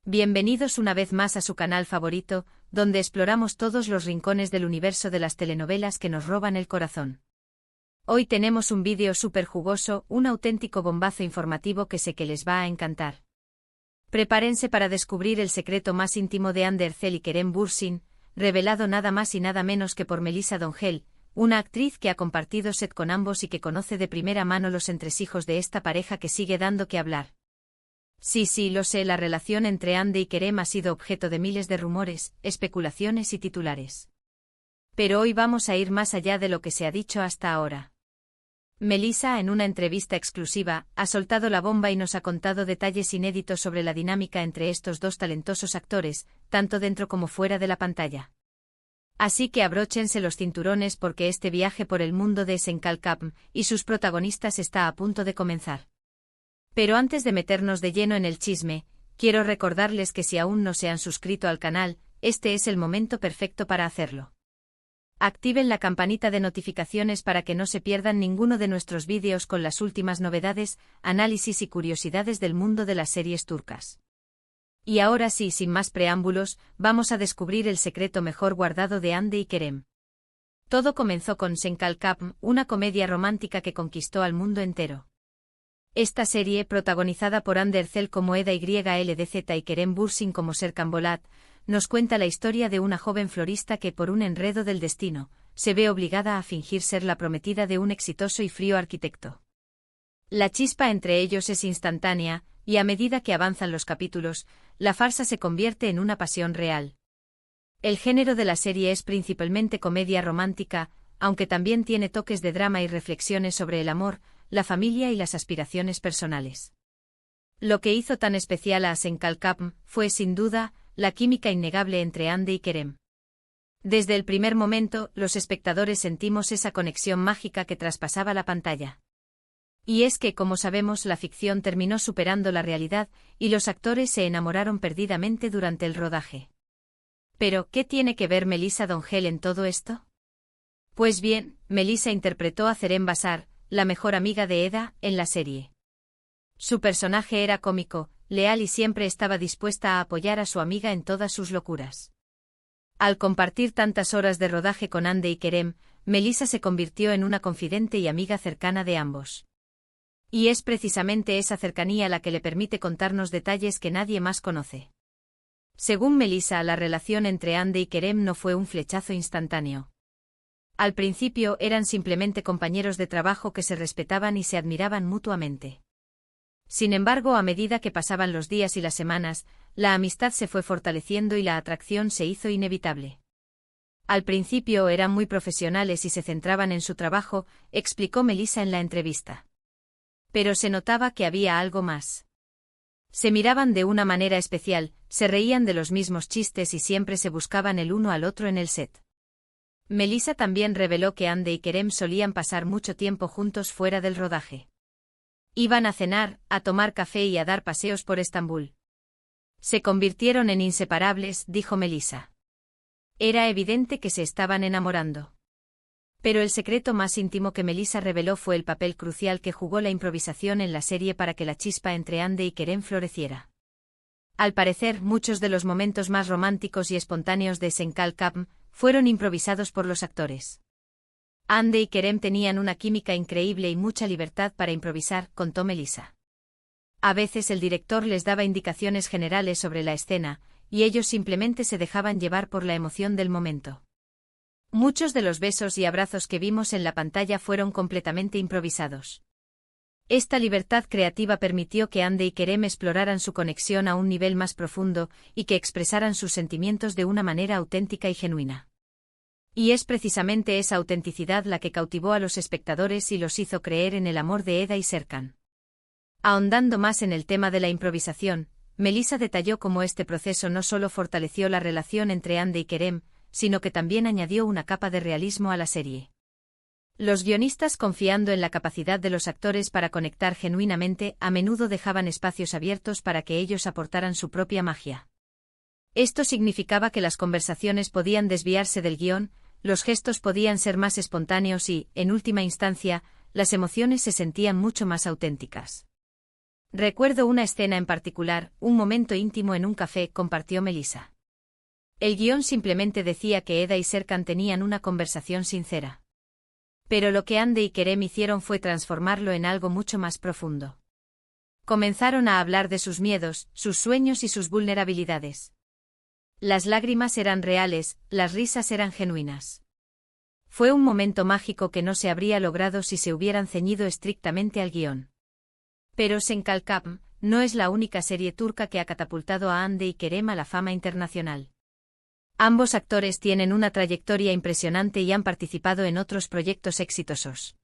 Bienvenidos una vez más a su canal favorito, donde exploramos todos los rincones del universo de las telenovelas que nos roban el corazón. Hoy tenemos un vídeo súper jugoso, un auténtico bombazo informativo que sé que les va a encantar. Prepárense para descubrir el secreto más íntimo de Ander Ercel y Kerem Bürsin, revelado nada más y nada menos que por Melissa D'Ongell, una actriz que ha compartido set con ambos y que conoce de primera mano los entresijos de esta pareja que sigue dando que hablar. Sí, lo sé, la relación entre Ande y Kerem ha sido objeto de miles de rumores, especulaciones y titulares. Pero hoy vamos a ir más allá de lo que se ha dicho hasta ahora. Melissa, en una entrevista exclusiva, ha soltado la bomba y nos ha contado detalles inéditos sobre la dinámica entre estos dos talentosos actores, tanto dentro como fuera de la pantalla. Así que abróchense los cinturones porque este viaje por el mundo de Sen-Cal-Capm y sus protagonistas está a punto de comenzar. Pero antes de meternos de lleno en el chisme, quiero recordarles que si aún no se han suscrito al canal, este es el momento perfecto para hacerlo. Activen la campanita de notificaciones para que no se pierdan ninguno de nuestros vídeos con las últimas novedades, análisis y curiosidades del mundo de las series turcas. Y ahora sí, sin más preámbulos, vamos a descubrir el secreto mejor guardado de Ande y Kerem. Todo comenzó con Sen-Cal-Capm, una comedia romántica que conquistó al mundo entero. Esta serie, protagonizada por Ander Ercel como Eda YLDZ y Kerem Bürsin como Serkan Bolat, nos cuenta la historia de una joven florista que por un enredo del destino, se ve obligada a fingir ser la prometida de un exitoso y frío arquitecto. La chispa entre ellos es instantánea, y a medida que avanzan los capítulos, la farsa se convierte en una pasión real. El género de la serie es principalmente comedia romántica, aunque también tiene toques de drama y reflexiones sobre el amor, la familia y las aspiraciones personales. Lo que hizo tan especial a Sen-Cal-Capm fue, sin duda, la química innegable entre Ande y Kerem. Desde el primer momento, los espectadores sentimos esa conexión mágica que traspasaba la pantalla. Y es que, como sabemos, la ficción terminó superando la realidad, y los actores se enamoraron perdidamente durante el rodaje. Pero, ¿qué tiene que ver Melissa D'Ongell en todo esto? Pues bien, Melissa interpretó a Zerén Basar, la mejor amiga de Eda, en la serie. Su personaje era cómico, leal y siempre estaba dispuesta a apoyar a su amiga en todas sus locuras. Al compartir tantas horas de rodaje con Ande y Kerem, Melissa se convirtió en una confidente y amiga cercana de ambos. Y es precisamente esa cercanía la que le permite contarnos detalles que nadie más conoce. Según Melissa, la relación entre Ande y Kerem no fue un flechazo instantáneo. Al principio eran simplemente compañeros de trabajo que se respetaban y se admiraban mutuamente. Sin embargo, a medida que pasaban los días y las semanas, la amistad se fue fortaleciendo y la atracción se hizo inevitable. Al principio eran muy profesionales y se centraban en su trabajo, explicó Melissa en la entrevista. Pero se notaba que había algo más. Se miraban de una manera especial, se reían de los mismos chistes y siempre se buscaban el uno al otro en el set. Melissa también reveló que Ande y Kerem solían pasar mucho tiempo juntos fuera del rodaje. Iban a cenar, a tomar café y a dar paseos por Estambul. Se convirtieron en inseparables, dijo Melissa. Era evidente que se estaban enamorando. Pero el secreto más íntimo que Melissa reveló fue el papel crucial que jugó la improvisación en la serie para que la chispa entre Ande y Kerem floreciera. Al parecer, muchos de los momentos más románticos y espontáneos de Sen-Cal-Capm fueron improvisados por los actores. Ande y Kerem tenían una química increíble y mucha libertad para improvisar, contó Melissa. A veces el director les daba indicaciones generales sobre la escena, y ellos simplemente se dejaban llevar por la emoción del momento. Muchos de los besos y abrazos que vimos en la pantalla fueron completamente improvisados. Esta libertad creativa permitió que Ande y Kerem exploraran su conexión a un nivel más profundo y que expresaran sus sentimientos de una manera auténtica y genuina. Y es precisamente esa autenticidad la que cautivó a los espectadores y los hizo creer en el amor de Eda y Serkan. Ahondando más en el tema de la improvisación, Melissa detalló cómo este proceso no solo fortaleció la relación entre Ande y Kerem, sino que también añadió una capa de realismo a la serie. Los guionistas, confiando en la capacidad de los actores para conectar genuinamente, a menudo dejaban espacios abiertos para que ellos aportaran su propia magia. Esto significaba que las conversaciones podían desviarse del guión, los gestos podían ser más espontáneos y, en última instancia, las emociones se sentían mucho más auténticas. Recuerdo una escena en particular, un momento íntimo en un café, compartió Melissa. El guión simplemente decía que Eda y Serkan tenían una conversación sincera. Pero lo que Ande y Kerem hicieron fue transformarlo en algo mucho más profundo. Comenzaron a hablar de sus miedos, sus sueños y sus vulnerabilidades. Las lágrimas eran reales, las risas eran genuinas. Fue un momento mágico que no se habría logrado si se hubieran ceñido estrictamente al guión. Pero Senkalkam no es la única serie turca que ha catapultado a Ande y Kerem a la fama internacional. Ambos actores tienen una trayectoria impresionante y han participado en otros proyectos exitosos.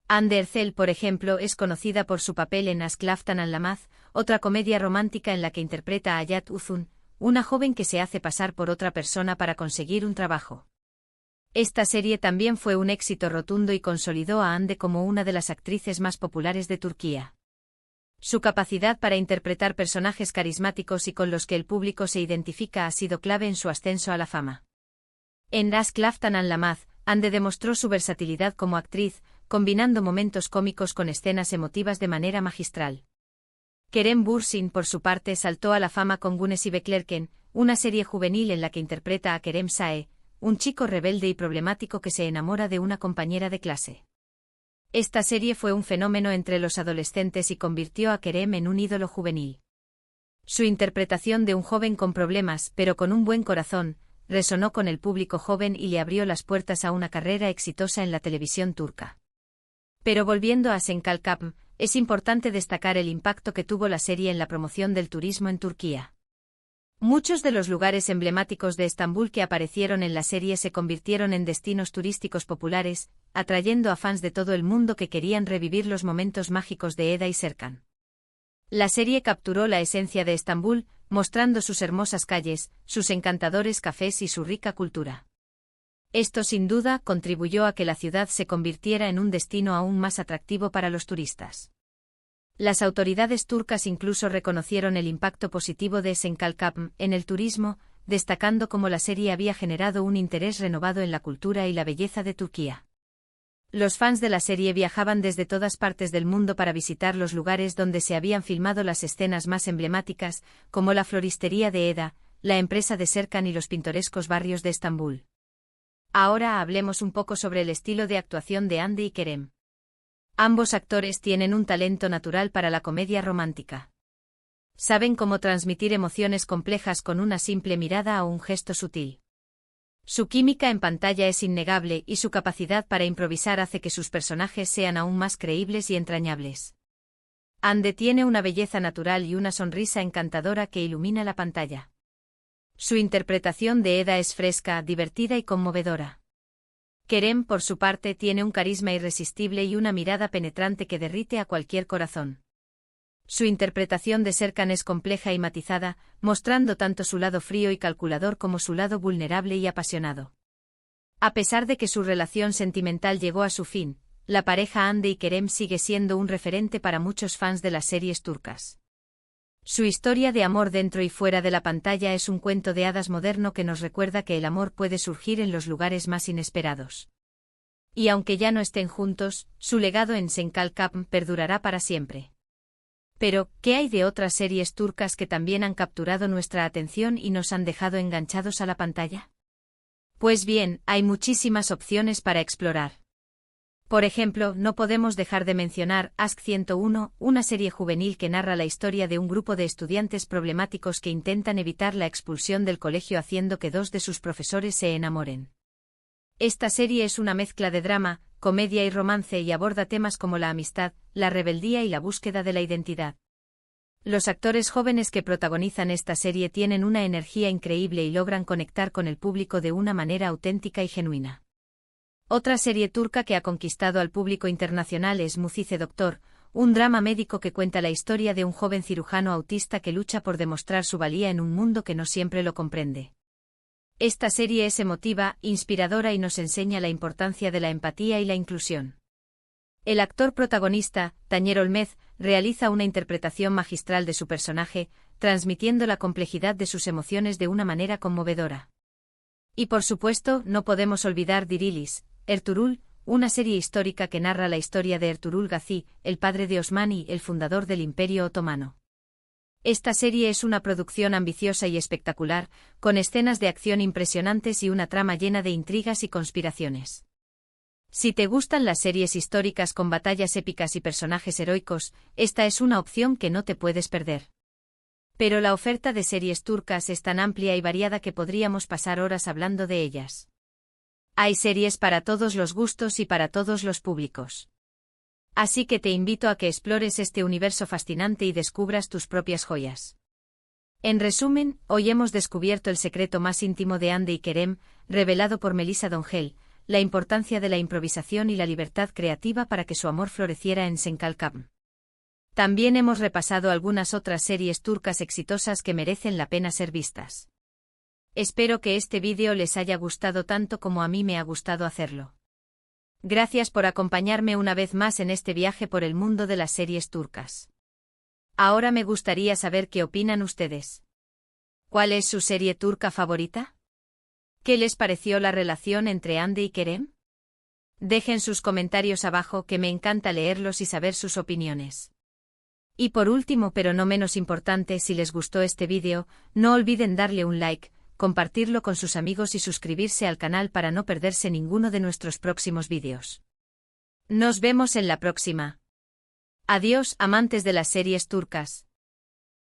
Hande Erçel, por ejemplo, es conocida por su papel en Aşk Laftan Anlamaz, otra comedia romántica en la que interpreta a Hayat Uzun, una joven que se hace pasar por otra persona para conseguir un trabajo. Esta serie también fue un éxito rotundo y consolidó a Hande como una de las actrices más populares de Turquía. Su capacidad para interpretar personajes carismáticos y con los que el público se identifica ha sido clave en su ascenso a la fama. En Aşk Laftan Anlamaz, Hande demostró su versatilidad como actriz, combinando momentos cómicos con escenas emotivas de manera magistral. Kerem Bürsin, por su parte, saltó a la fama con Güneşi Beklerken, una serie juvenil en la que interpreta a Kerem Sae, un chico rebelde y problemático que se enamora de una compañera de clase. Esta serie fue un fenómeno entre los adolescentes y convirtió a Kerem en un ídolo juvenil. Su interpretación de un joven con problemas, pero con un buen corazón, resonó con el público joven y le abrió las puertas a una carrera exitosa en la televisión turca. Pero volviendo a Senkalkam, es importante destacar el impacto que tuvo la serie en la promoción del turismo en Turquía. Muchos de los lugares emblemáticos de Estambul que aparecieron en la serie se convirtieron en destinos turísticos populares, atrayendo a fans de todo el mundo que querían revivir los momentos mágicos de Eda y Serkan. La serie capturó la esencia de Estambul, mostrando sus hermosas calles, sus encantadores cafés y su rica cultura. Esto sin duda contribuyó a que la ciudad se convirtiera en un destino aún más atractivo para los turistas. Las autoridades turcas incluso reconocieron el impacto positivo de Senkalkam en el turismo, destacando cómo la serie había generado un interés renovado en la cultura y la belleza de Turquía. Los fans de la serie viajaban desde todas partes del mundo para visitar los lugares donde se habían filmado las escenas más emblemáticas, como la floristería de Eda, la empresa de Serkan y los pintorescos barrios de Estambul. Ahora hablemos un poco sobre el estilo de actuación de Hande y Kerem. Ambos actores tienen un talento natural para la comedia romántica. Saben cómo transmitir emociones complejas con una simple mirada o un gesto sutil. Su química en pantalla es innegable y su capacidad para improvisar hace que sus personajes sean aún más creíbles y entrañables. Hande tiene una belleza natural y una sonrisa encantadora que ilumina la pantalla. Su interpretación de Eda es fresca, divertida y conmovedora. Kerem, por su parte, tiene un carisma irresistible y una mirada penetrante que derrite a cualquier corazón. Su interpretación de Serkan es compleja y matizada, mostrando tanto su lado frío y calculador como su lado vulnerable y apasionado. A pesar de que su relación sentimental llegó a su fin, la pareja Hande y Kerem sigue siendo un referente para muchos fans de las series turcas. Su historia de amor dentro y fuera de la pantalla es un cuento de hadas moderno que nos recuerda que el amor puede surgir en los lugares más inesperados. Y aunque ya no estén juntos, su legado en Senkalkam perdurará para siempre. Pero, ¿qué hay de otras series turcas que también han capturado nuestra atención y nos han dejado enganchados a la pantalla? Pues bien, hay muchísimas opciones para explorar. Por ejemplo, no podemos dejar de mencionar Aşk 101, una serie juvenil que narra la historia de un grupo de estudiantes problemáticos que intentan evitar la expulsión del colegio haciendo que dos de sus profesores se enamoren. Esta serie es una mezcla de drama, comedia y romance y aborda temas como la amistad, la rebeldía y la búsqueda de la identidad. Los actores jóvenes que protagonizan esta serie tienen una energía increíble y logran conectar con el público de una manera auténtica y genuina. Otra serie turca que ha conquistado al público internacional es Mucize Doktor, un drama médico que cuenta la historia de un joven cirujano autista que lucha por demostrar su valía en un mundo que no siempre lo comprende. Esta serie es emotiva, inspiradora y nos enseña la importancia de la empatía y la inclusión. El actor protagonista, Taner Olmez, realiza una interpretación magistral de su personaje, transmitiendo la complejidad de sus emociones de una manera conmovedora. Y por supuesto, no podemos olvidar Dirilis, Ertuğrul, una serie histórica que narra la historia de Ertuğrul Gazi, el padre de Osman y el fundador del Imperio Otomano. Esta serie es una producción ambiciosa y espectacular, con escenas de acción impresionantes y una trama llena de intrigas y conspiraciones. Si te gustan las series históricas con batallas épicas y personajes heroicos, esta es una opción que no te puedes perder. Pero la oferta de series turcas es tan amplia y variada que podríamos pasar horas hablando de ellas. Hay series para todos los gustos y para todos los públicos. Así que te invito a que explores este universo fascinante y descubras tus propias joyas. En resumen, hoy hemos descubierto el secreto más íntimo de Hande y Kerem, revelado por Melissa Dongel, la importancia de la improvisación y la libertad creativa para que su amor floreciera en Senkalkam. También hemos repasado algunas otras series turcas exitosas que merecen la pena ser vistas. Espero que este vídeo les haya gustado tanto como a mí me ha gustado hacerlo. Gracias por acompañarme una vez más en este viaje por el mundo de las series turcas. Ahora me gustaría saber qué opinan ustedes. ¿Cuál es su serie turca favorita? ¿Qué les pareció la relación entre Hande y Kerem? Dejen sus comentarios abajo que me encanta leerlos y saber sus opiniones. Y por último pero no menos importante, si les gustó este vídeo, no olviden darle un like, compartirlo con sus amigos y suscribirse al canal para no perderse ninguno de nuestros próximos vídeos. Nos vemos en la próxima. Adiós, amantes de las series turcas.